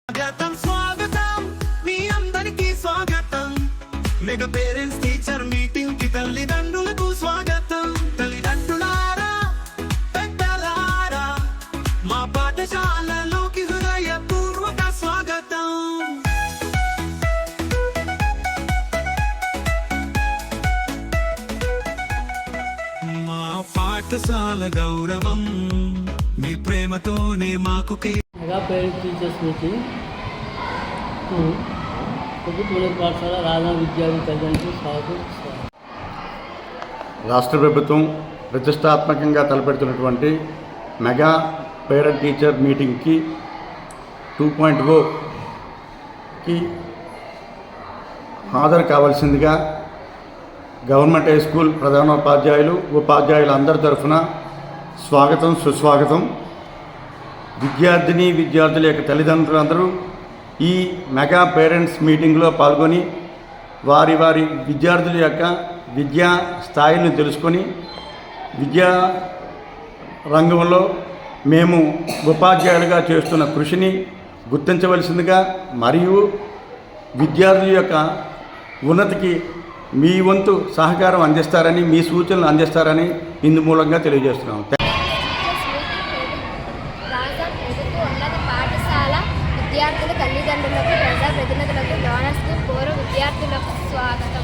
స్వాగతం స్వాగతం మీ అందరికీ స్వాగతం మెగా పేరెంట్స్ టీచర్ మీటింగ్ కి తల్లిదండ్రులకు స్వాగతం తల్లిదండ్రులారా పెద్దలారా మా పాఠశాలలోకి హృదయపూర్వక స్వాగతం మా పాఠశాల గౌరవం మీ ప్రేమతోనే మాకు మెగా పేరెంట్స్ టీచర్స్ మీటింగ్ ప్రభుత్వ పాఠశాల రాజా విద్యార్థి తల్లిదండ్రులకు స్వాగతం. రాష్ట్ర ప్రభుత్వం ప్రతిష్టాత్మకంగా తలపెడుతున్నటువంటి మెగా పేరెంట్ టీచర్ మీటింగ్కి 2.0కి హాజరు కావాల్సిందిగా గవర్నమెంట్ హై స్కూల్ ప్రధానోపాధ్యాయులు ఉపాధ్యాయులు అందరి తరఫున స్వాగతం సుస్వాగతం. విద్యార్థుల యొక్క తల్లిదండ్రులందరూ ఈ మెగా పేరెంట్స్ మీటింగ్లో పాల్గొని వారి విద్యార్థుల యొక్క విద్యా స్థాయిని తెలుసుకొని విద్యా రంగంలో మేము ఉపాధ్యాయులుగా చేస్తున్న కృషిని గుర్తించవలసిందిగా మరియు విద్యార్థుల యొక్క ఉన్నతికి మీ వంతు సహకారం అందిస్తారని మీ సూచనలు అందిస్తారని ఇందు మూలంగా తెలియజేస్తున్నాం. విద్యార్థుల తల్లిదండ్రులకు ప్రజాప్రతినిధులకు గవర్నమెంట్ స్కూల్ పూర్వ విద్యార్థులకు స్వాగతం.